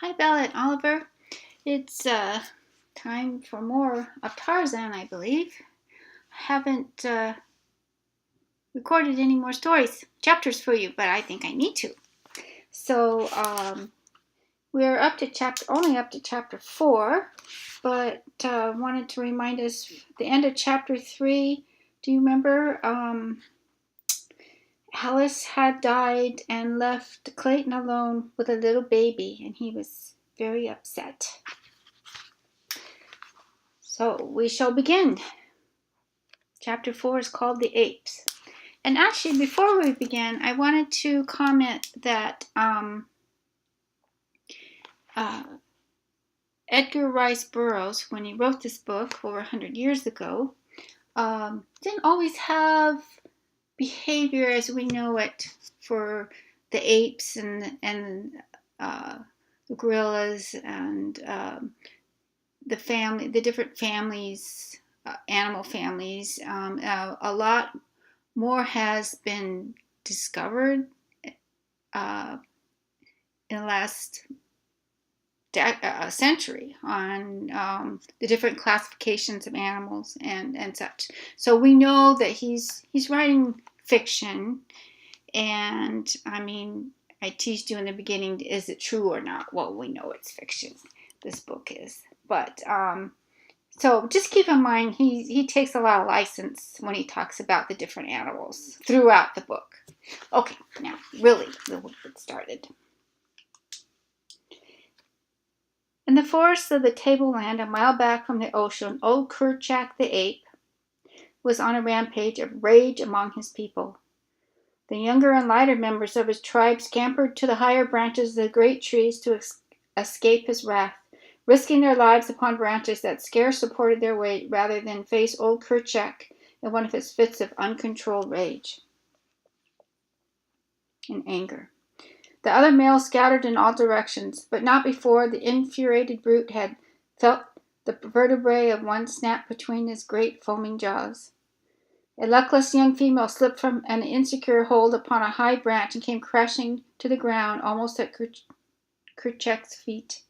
Hi, Bella and Oliver. It's time for more of Tarzan, I believe. I haven't recorded any more chapters for you, but I think I need to. So we're only up to chapter 4, but wanted to remind us the end of chapter 3. Do you remember? Alice had died and left Clayton alone with a little baby, and he was very upset. So we shall begin. Chapter 4 is called The Apes. And actually, before we begin, I wanted to comment that Edgar Rice Burroughs, when he wrote this book over 100 years ago, didn't always have behavior as we know it for the apes and the gorillas and the different families, animal families. A lot more has been discovered in the last century on the different classifications of animals and such. So we know that he's writing fiction, and I mean, I teased you in the beginning, is it true or not? Well, we know it's fiction. This book is, but so just keep in mind he takes a lot of license when he talks about the different animals throughout the book. Okay, now really we'll get started. In the forests of the tableland, a mile back from the ocean, old Kerchak the ape was on a rampage of rage among his people. The younger and lighter members of his tribe scampered to the higher branches of the great trees to escape his wrath, risking their lives upon branches that scarce supported their weight rather than face old Kerchak in one of his fits of uncontrolled rage and anger. The other males scattered in all directions, but not before the infuriated brute had felt the vertebrae of one snap between his great foaming jaws. A luckless young female slipped from an insecure hold upon a high branch and came crashing to the ground almost at Kerchak's feet.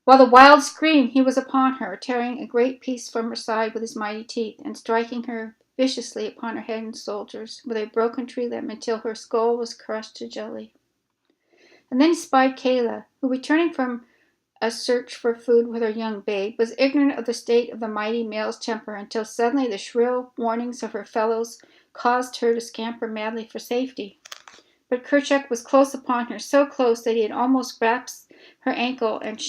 While the wild screamed, he was upon her, tearing a great piece from her side with his mighty teeth, and striking her viciously upon her head and shoulders with a broken tree limb until her skull was crushed to jelly. And then he spied Kayla, who, returning from a search for food with her young babe, was ignorant of the state of the mighty male's temper until suddenly the shrill warnings of her fellows caused her to scamper madly for safety. But Kerchak was close upon her, so close that he had almost grasped her ankle, and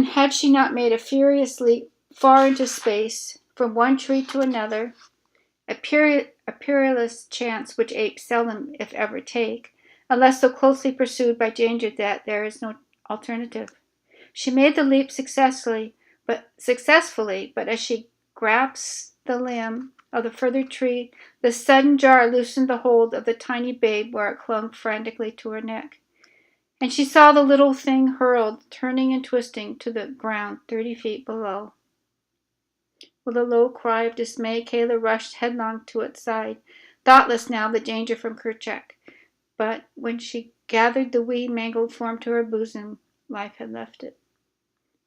had she not made a furious leap far into space, from one tree to another, a perilous chance which apes seldom, if ever, take, unless so closely pursued by danger that there is no alternative. She made the leap successfully, but as she grasped the limb of the further tree, the sudden jar loosened the hold of the tiny babe where it clung frantically to her neck, and she saw the little thing hurled, turning and twisting, to the ground 30 feet below. With a low cry of dismay, Kayla rushed headlong to its side, thoughtless now of the danger from Kerchak. But when she gathered the wee, mangled form to her bosom, life had left it.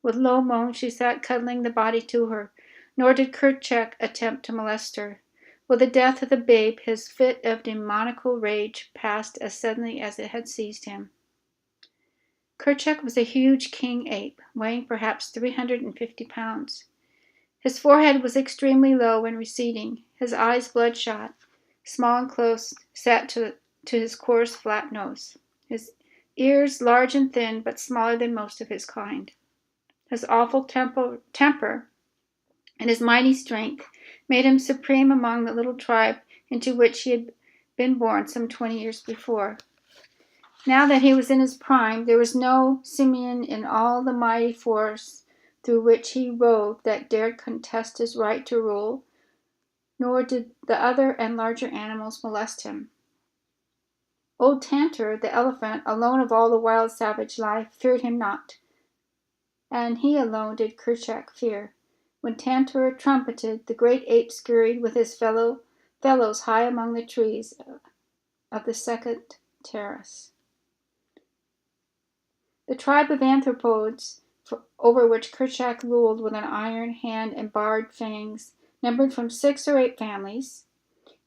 With low moans, she sat cuddling the body to her, nor did Kerchak attempt to molest her. With the death of the babe, his fit of demoniacal rage passed as suddenly as it had seized him. Kerchak was a huge king ape, weighing perhaps 350 pounds. His forehead was extremely low and receding, his eyes bloodshot, small and close, set to his coarse, flat nose. His ears large and thin, but smaller than most of his kind. His awful temper and his mighty strength made him supreme among the little tribe into which he had been born some 20 years before. Now that he was in his prime, there was no simian in all the mighty forest through which he roved that dared contest his right to rule, nor did the other and larger animals molest him. Old Tantor, the elephant, alone of all the wild savage life, feared him not, and he alone did Kerchak fear. When Tantor trumpeted, the great ape scurried with his fellows high among the trees of the second terrace. The tribe of anthropods, over which Kerchak ruled with an iron hand and barred fangs, numbered from 6 or 8 families,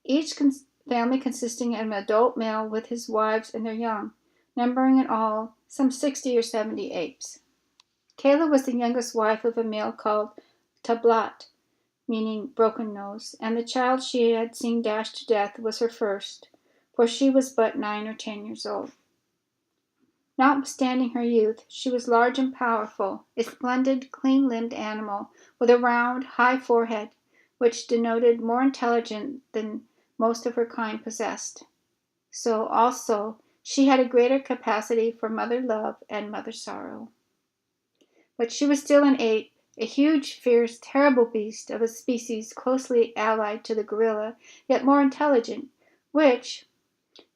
each family consisting of an adult male with his wives and their young, numbering in all some 60 or 70 apes. Kayla was the youngest wife of a male called Tablat, meaning broken nose, and the child she had seen dashed to death was her first, for she was but 9 or 10 years old. Notwithstanding her youth, she was large and powerful, a splendid, clean-limbed animal with a round, high forehead, which denoted more intelligence than most of her kind possessed. So, also, she had a greater capacity for mother love and mother sorrow. But she was still an ape, a huge, fierce, terrible beast of a species closely allied to the gorilla, yet more intelligent, which,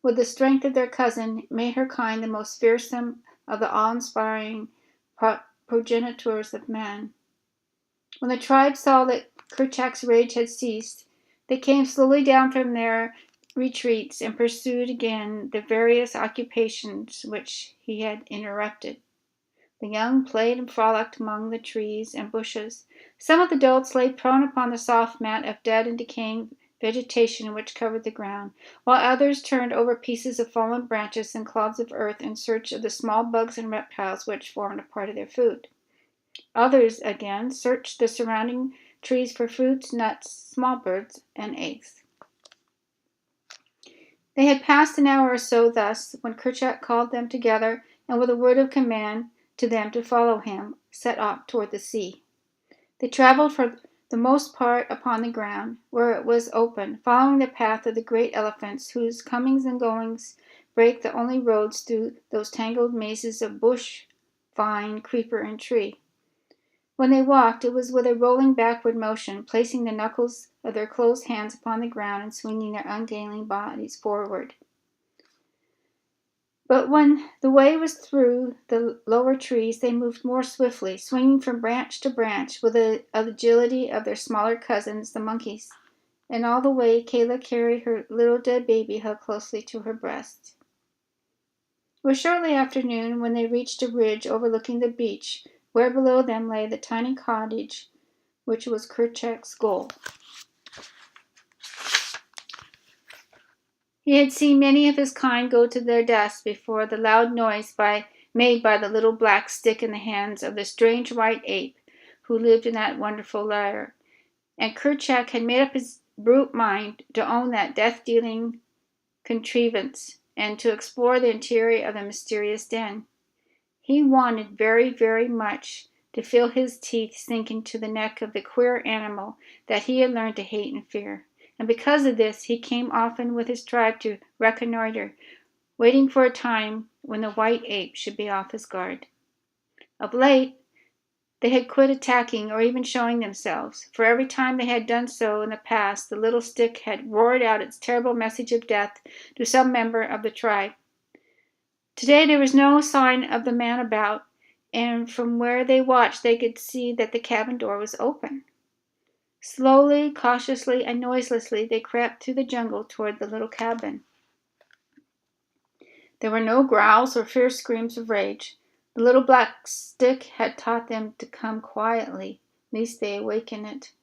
with the strength of their cousin, made her kind the most fearsome of the awe-inspiring progenitors of man. When the tribe saw that Kerchak's rage had ceased, they came slowly down from their retreats and pursued again the various occupations which he had interrupted. The young played and frolicked among the trees and bushes. Some of the adults lay prone upon the soft mat of dead and decaying vegetation which covered the ground, while others turned over pieces of fallen branches and clods of earth in search of the small bugs and reptiles which formed a part of their food. Others, again, searched the surrounding trees for fruits, nuts, small birds, and eggs. They had passed an hour or so thus, when Kerchak called them together, and with a word of command to them to follow him, set off toward the sea. They traveled for the most part upon the ground, where it was open, following the path of the great elephants, whose comings and goings break the only roads through those tangled mazes of bush, vine, creeper, and tree. When they walked, it was with a rolling backward motion, placing the knuckles of their closed hands upon the ground and swinging their ungainly bodies forward. But when the way was through the lower trees, they moved more swiftly, swinging from branch to branch with the agility of their smaller cousins, the monkeys. And all the way Kayla carried her little dead baby hugged closely to her breast. It was shortly after noon when they reached a ridge overlooking the beach, where below them lay the tiny cottage which was Kerchak's goal. He had seen many of his kind go to their deaths before the loud noise made by the little black stick in the hands of the strange white ape who lived in that wonderful lair, and Kerchak had made up his brute mind to own that death-dealing contrivance and to explore the interior of the mysterious den. He wanted very, very much to feel his teeth sink into the neck of the queer animal that he had learned to hate and fear. And because of this, he came often with his tribe to reconnoiter, waiting for a time when the white ape should be off his guard. Of late, they had quit attacking or even showing themselves, for every time they had done so in the past, the little stick had roared out its terrible message of death to some member of the tribe. Today there was no sign of the man about, and from where they watched they could see that the cabin door was open. Slowly, cautiously, and noiselessly they crept through the jungle toward the little cabin. There were no growls or fierce screams of rage. The little black stick had taught them to come quietly, lest they awaken it.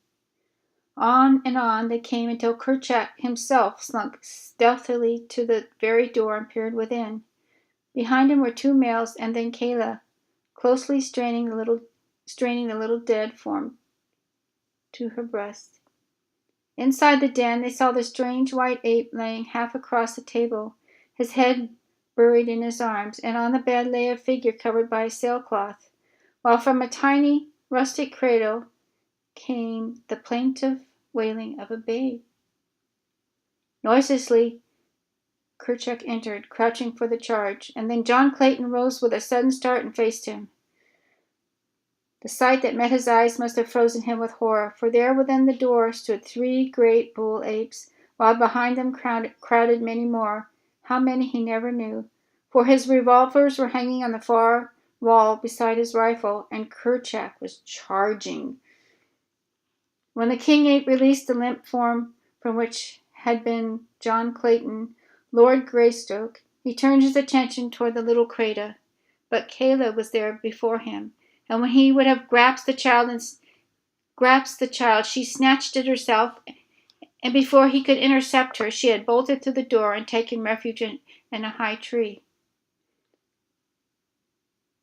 On and on they came until Kerchak himself slunk stealthily to the very door and peered within. Behind him were 2 males, and then Kayla, closely straining the little dead form to her breast. Inside the den they saw the strange white ape laying half across the table, his head buried in his arms, and on the bed lay a figure covered by a sailcloth, while from a tiny rustic cradle came the plaintive wailing of a babe. Noiselessly Kerchak entered, crouching for the charge, and then John Clayton rose with a sudden start and faced him. The sight that met his eyes must have frozen him with horror, for there within the door stood 3 great bull apes, while behind them crowded many more. How many he never knew, for his revolvers were hanging on the far wall beside his rifle, and Kerchak was charging. When the king ape released the limp form from which had been John Clayton, Lord Greystoke, he turned his attention toward the little crater. But Kayla was there before him, and when he would have grasped the child, she snatched it herself, and before he could intercept her, she had bolted through the door and taken refuge in a high tree.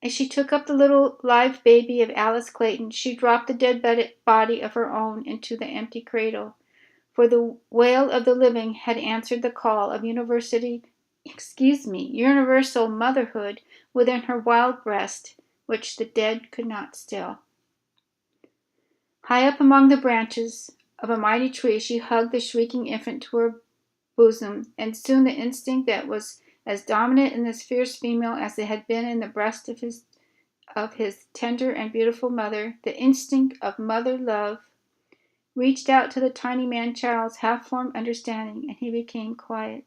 As she took up the little live baby of Alice Clayton, she dropped the dead body of her own into the empty cradle, for the wail of the living had answered the call of universal motherhood within her wild breast, which the dead could not still. High up among the branches of a mighty tree, she hugged the shrieking infant to her bosom, and soon the instinct that was as dominant in this fierce female as it had been in the breast of his tender and beautiful mother, the instinct of mother love, reached out to the tiny man-child's half-formed understanding, and he became quiet.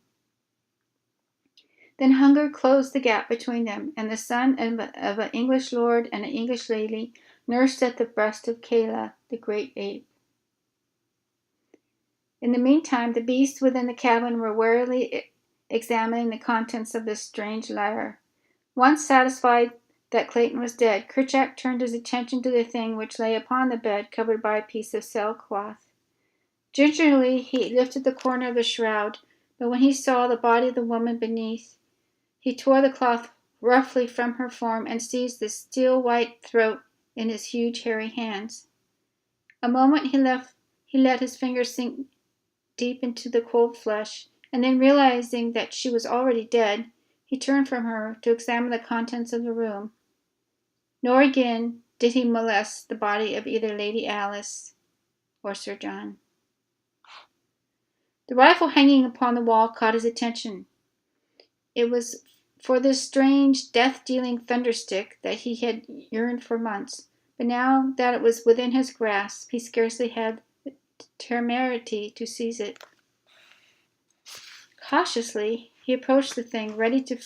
Then hunger closed the gap between them, and the son of an English lord and an English lady nursed at the breast of Kayla, the great ape. In the meantime, the beasts within the cabin were warily examining the contents of this strange lair. Once satisfied that Clayton was dead, Kerchak turned his attention to the thing which lay upon the bed, covered by a piece of sailcloth. Gingerly he lifted the corner of the shroud, but when he saw the body of the woman beneath, he tore the cloth roughly from her form and seized the steel-white throat in his huge hairy hands. A moment he let his fingers sink deep into the cold flesh, and then realizing that she was already dead, he turned from her to examine the contents of the room. Nor again did he molest the body of either Lady Alice or Sir John. The rifle hanging upon the wall caught his attention. It was for this strange, death-dealing thunderstick that he had yearned for months, but now that it was within his grasp, he scarcely had the temerity to seize it. Cautiously, he approached the thing, ready to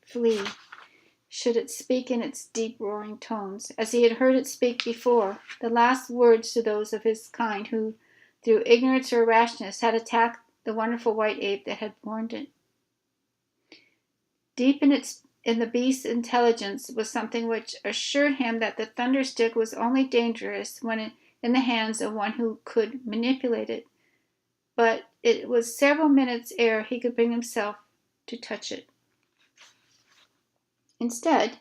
flee, should it speak in its deep roaring tones, as he had heard it speak before, the last words to those of his kind who, through ignorance or rashness, had attacked the wonderful white ape that had borne it. Deep in the beast's intelligence was something which assured him that the thunderstick was only dangerous when in the hands of one who could manipulate it, but it was several minutes ere he could bring himself to touch it. Instead,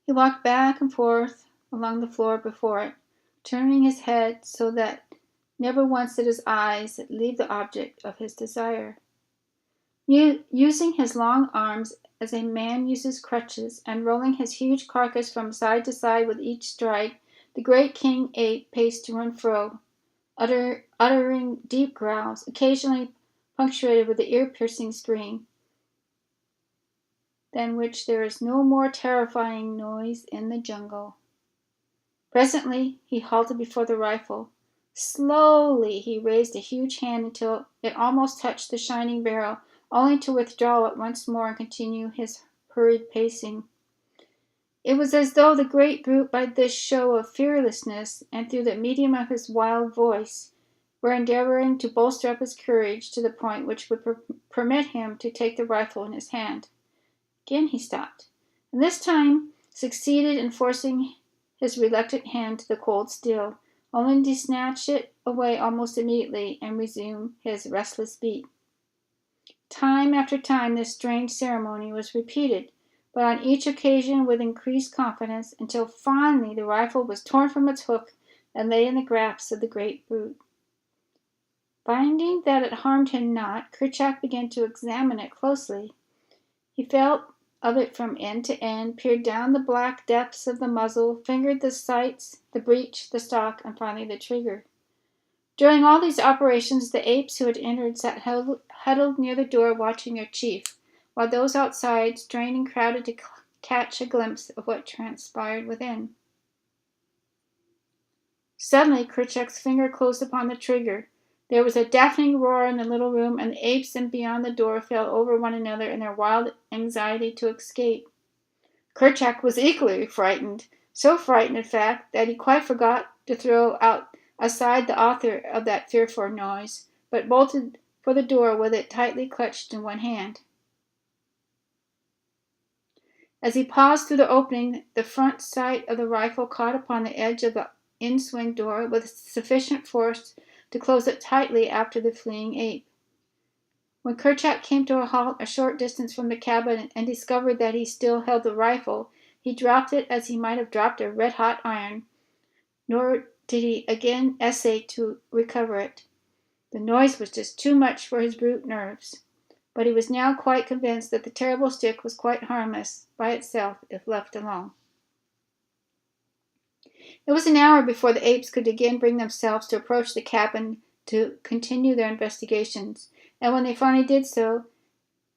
he walked back and forth along the floor before it, turning his head so that never once did his eyes leave the object of his desire. Using his long arms as a man uses crutches, and rolling his huge carcass from side to side with each stride, the great king ape paced to and fro, uttering deep growls, occasionally punctuated with the ear-piercing scream, than which there is no more terrifying noise in the jungle. Presently he halted before the rifle. Slowly he raised a huge hand until it almost touched the shining barrel, only to withdraw it once more and continue his hurried pacing. It was as though the great brute, by this show of fearlessness, and through the medium of his wild voice, were endeavoring to bolster up his courage to the point which would permit him to take the rifle in his hand. Again he stopped, and this time succeeded in forcing his reluctant hand to the cold steel, only to snatch it away almost immediately and resume his restless beat. Time after time this strange ceremony was repeated, but on each occasion with increased confidence, until finally the rifle was torn from its hook and lay in the grasp of the great brute. Finding that it harmed him not, Kerchak began to examine it closely. He felt of it from end to end, peered down the black depths of the muzzle, fingered the sights, the breech, the stock, and finally the trigger. During all these operations, the apes who had entered sat huddled near the door watching their chief, while those outside strained and crowded to catch a glimpse of what transpired within. Suddenly, Kerchak's finger closed upon the trigger. There was a deafening roar in the little room, and the apes beyond the door fell over one another in their wild anxiety to escape. Kerchak was equally frightened, so frightened, in fact, that he quite forgot to throw aside the author of that fearful noise, but bolted for the door with it tightly clutched in one hand. As he paused through the opening, the front sight of the rifle caught upon the edge of the in-swing door with sufficient force to close it tightly after the fleeing ape. When Kerchak came to a halt a short distance from the cabin and discovered that he still held the rifle, he dropped it as he might have dropped a red-hot iron, nor did he again essay to recover it. The noise was just too much for his brute nerves, but he was now quite convinced that the terrible stick was quite harmless by itself if left alone. It was an hour before the apes could again bring themselves to approach the cabin to continue their investigations, and when they finally did so,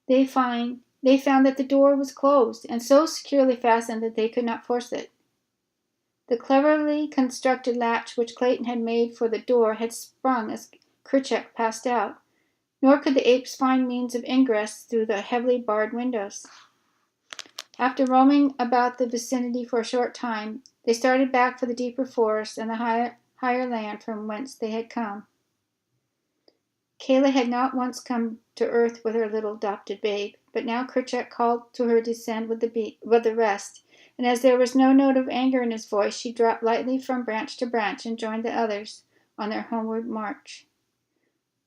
they found that the door was closed and so securely fastened that they could not force it. The cleverly constructed latch which Clayton had made for the door had sprung as Kerchak passed out, nor could the apes find means of ingress through the heavily barred windows. After roaming about the vicinity for a short time, they started back for the deeper forest and the higher land from whence they had come. Kayla had not once come to earth with her little adopted babe, but now Kerchak called to her to descend with the rest, and as there was no note of anger in his voice, she dropped lightly from branch to branch and joined the others on their homeward march.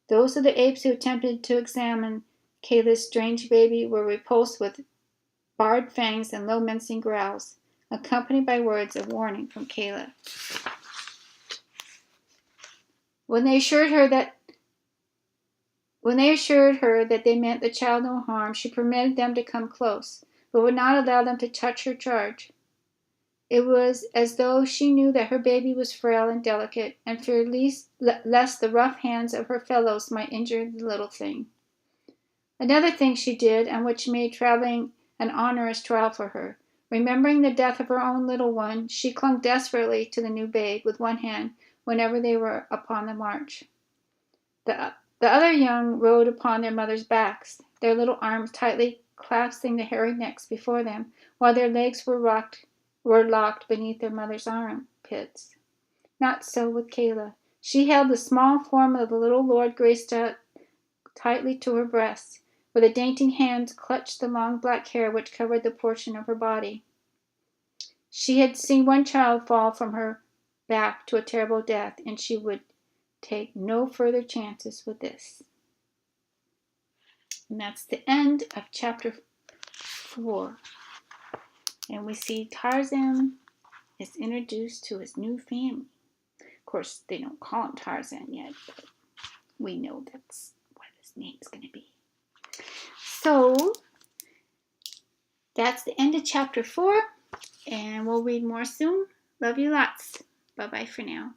Those of the apes who attempted to examine Kayla's strange baby were repulsed with bared fangs and low mincing growls, accompanied by words of warning from Kayla. When they assured her that they meant the child no harm, she permitted them to come close, but would not allow them to touch her charge. It was as though she knew that her baby was frail and delicate, and feared lest the rough hands of her fellows might injure the little thing. Another thing she did, and which made traveling an onerous trial for her. Remembering the death of her own little one, she clung desperately to the new babe with one hand whenever they were upon the march. The other young rode upon their mothers' backs, their little arms tightly clasping the hairy necks before them, while their legs were locked beneath their mother's armpits. Not so with Kayla. She held the small form of the little Lord Greystock tightly to her breast, where the dainty hands clutched the long black hair which covered the portion of her body. She had seen one child fall from her back to a terrible death, and she would take no further chances with this. And that's the end of chapter 4. And we see Tarzan is introduced to his new family. Of course, they don't call him Tarzan yet, but we know that's what his name's going to be. So, that's the end of chapter 4, and we'll read more soon. Love you lots. Bye-bye for now.